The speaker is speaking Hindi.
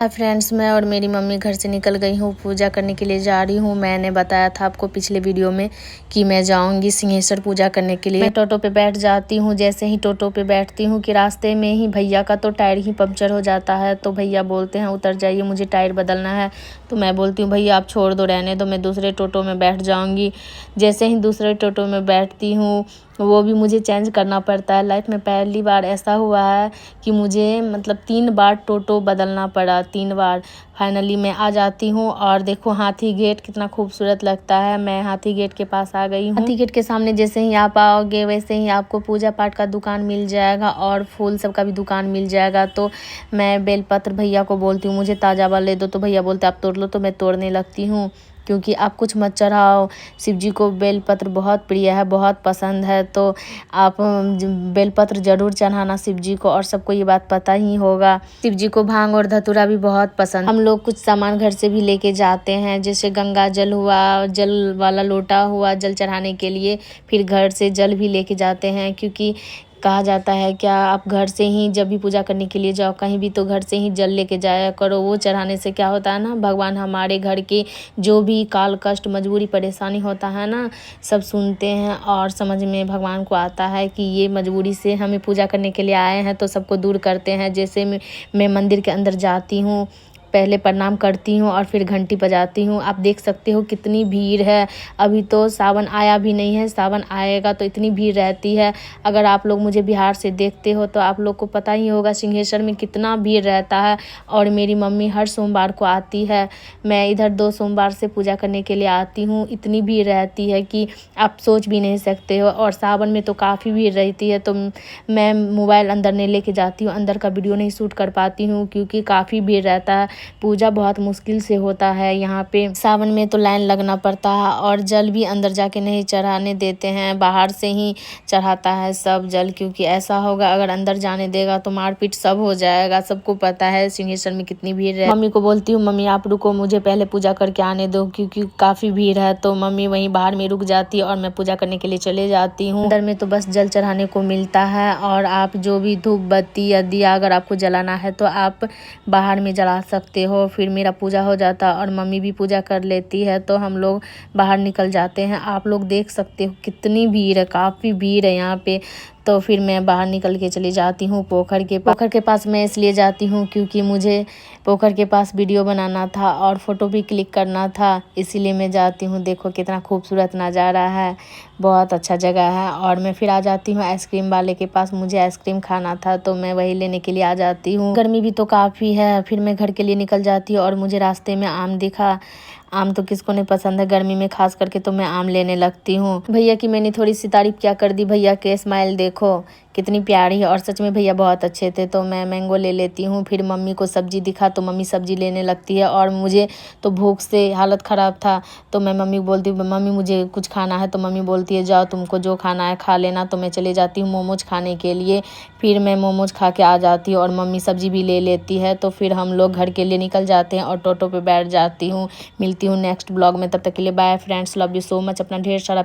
हाय फ्रेंड्स, मैं और मेरी मम्मी घर से निकल गई हूँ। पूजा करने के लिए जा रही हूँ। मैंने बताया था आपको पिछले वीडियो में कि मैं जाऊँगी सिंहेश्वर पूजा करने के लिए। मैं टोटो पे बैठ जाती हूँ। जैसे ही टोटो पे बैठती हूँ कि रास्ते में ही भैया का तो टायर ही पंक्चर हो जाता है। तो भैया बोलते हैं उतर जाइए, मुझे टायर बदलना है। तो मैं बोलती हूँ भैया आप छोड़ दो, रहने दो, मैं दूसरे टोटो में बैठ जाऊँगी। जैसे ही दूसरे टोटो में बैठती हूँ वो भी मुझे चेंज करना पड़ता है। लाइफ में पहली बार ऐसा हुआ है कि मुझे मतलब 3 बार टोटो बदलना पड़ा, 3 बार। फाइनली मैं आ जाती हूँ और देखो हाथी गेट कितना खूबसूरत लगता है। मैं हाथी गेट के पास आ गई हूँ। हाथी गेट के सामने जैसे ही आप आओगे वैसे ही आपको पूजा पाठ का दुकान मिल जाएगा और फूल सब का भी दुकान मिल जाएगा। तो मैं बेलपत्र भैया को बोलती हूँ मुझे ताज़ा वाला ले दो। तो भैया बोलते आप तोड़ लो। तो मैं तोड़ने लगती हूँ क्योंकि आप कुछ मत चढ़ाओ। शिव जी को बेलपत्र बहुत प्रिय है, बहुत पसंद है। तो आप बेलपत्र ज़रूर चढ़ाना शिव जी को, और सबको ये बात पता ही होगा। शिव जी को भांग और धतूरा भी बहुत पसंद। हम लोग कुछ सामान घर से भी लेके जाते हैं, जैसे गंगा जल हुआ, जल वाला लोटा हुआ जल चढ़ाने के लिए। फिर घर से जल भी लेके जाते हैं क्योंकि कहा जाता है क्या आप घर से ही जब भी पूजा करने के लिए जाओ कहीं भी तो घर से ही जल लेके जाया करो। वो चढ़ाने से क्या होता है ना, भगवान हमारे घर के जो भी काल कष्ट मजबूरी परेशानी होता है ना, सब सुनते हैं और समझ में भगवान को आता है कि ये मजबूरी से हमें पूजा करने के लिए आए हैं, तो सबको दूर करते हैं। जैसे मैं मंदिर के अंदर जाती हूँ, पहले प्रणाम करती हूँ और फिर घंटी बजाती हूँ। आप देख सकते हो कितनी भीड़ है। अभी तो सावन आया भी नहीं है, सावन आएगा तो इतनी भीड़ रहती है। अगर आप लोग मुझे बिहार से देखते हो तो आप लोग को पता ही होगा सिंहेश्वर में कितना भीड़ रहता है। और मेरी मम्मी हर सोमवार को आती है। मैं इधर 2 सोमवार से पूजा करने के लिए आती हूँ। इतनी भीड़ रहती है कि आप सोच भी नहीं सकते हो। और सावन में तो काफ़ी भीड़ रहती है। तो मैं मोबाइल अंदर नहीं लेके जाती हूँ, अंदर का वीडियो नहीं शूट कर पाती हूँ क्योंकि काफ़ी भीड़ रहता है। पूजा बहुत मुश्किल से होता है यहाँ पे। सावन में तो लाइन लगना पड़ता है और जल भी अंदर जाके नहीं चढ़ाने देते हैं, बाहर से ही चढ़ाता है सब जल। क्योंकि ऐसा होगा अगर अंदर जाने देगा तो मारपीट सब हो जाएगा। सबको पता है सिंहेश्वर में कितनी भीड़ है। मम्मी को बोलती हूँ मम्मी आप रुको, मुझे पहले पूजा करके आने दो क्योंकि काफ़ी भीड़ है। तो मम्मी वहीं बाहर में रुक जाती है और मैं पूजा करने के लिए चले जाती हूँ। अंदर में तो बस जल चढ़ाने को मिलता है और आप जो भी धूप बत्ती या दिया अगर आपको जलाना है तो आप बाहर में जला सकते हो। फिर मेरा पूजा हो जाता और मम्मी भी पूजा कर लेती है तो हम लोग बाहर निकल जाते हैं। आप लोग देख सकते हो कितनी भीड़ है, काफ़ी भीड़ है यहाँ पे। तो फिर मैं बाहर निकल के चली जाती हूँ पोखर के पास। मैं इसलिए जाती हूँ क्योंकि मुझे पोखर के पास वीडियो बनाना था और फ़ोटो भी क्लिक करना था, इसीलिए मैं जाती हूँ। देखो कितना खूबसूरत नज़ारा है, बहुत अच्छा जगह है। और मैं फिर आ जाती हूँ आइसक्रीम वाले के पास। मुझे आइसक्रीम खाना था तो मैं वही लेने के लिए आ जाती हूँ। गर्मी भी तो काफ़ी है। फिर मैं घर के लिए निकल जाती हूँ और मुझे रास्ते में आम दिखा। आम तो किसको नहीं पसंद है गर्मी में, खास करके तो मैं आम लेने लगती हूँ। भैया की मैंने थोड़ी सी तारीफ क्या कर दी। भैया के स्माइल देखो कितनी प्यारी है और सच में भैया बहुत अच्छे थे। तो मैं मैंगो ले लेती हूँ। फिर मम्मी को सब्जी दिखा तो मम्मी सब्जी लेने लगती है और मुझे तो भूख से हालत ख़राब था। तो मैं मम्मी को बोलती हूँ मम्मी मुझे कुछ खाना है। तो मम्मी बोलती है जाओ तुमको जो खाना है खा लेना। तो मैं चले जाती हूँ मोमोज खाने के लिए। फिर मैं मोमोज खा के आ जाती हूँ और मम्मी सब्जी भी ले लेती है। तो फिर हम लोग घर के लिए निकल जाते हैं और टोटो पे बैठ जाती हूँ। मिलती हूँ नेक्स्ट ब्लॉग में, तब तक के लिए bye friends, love you so much. अपना ढेर सारा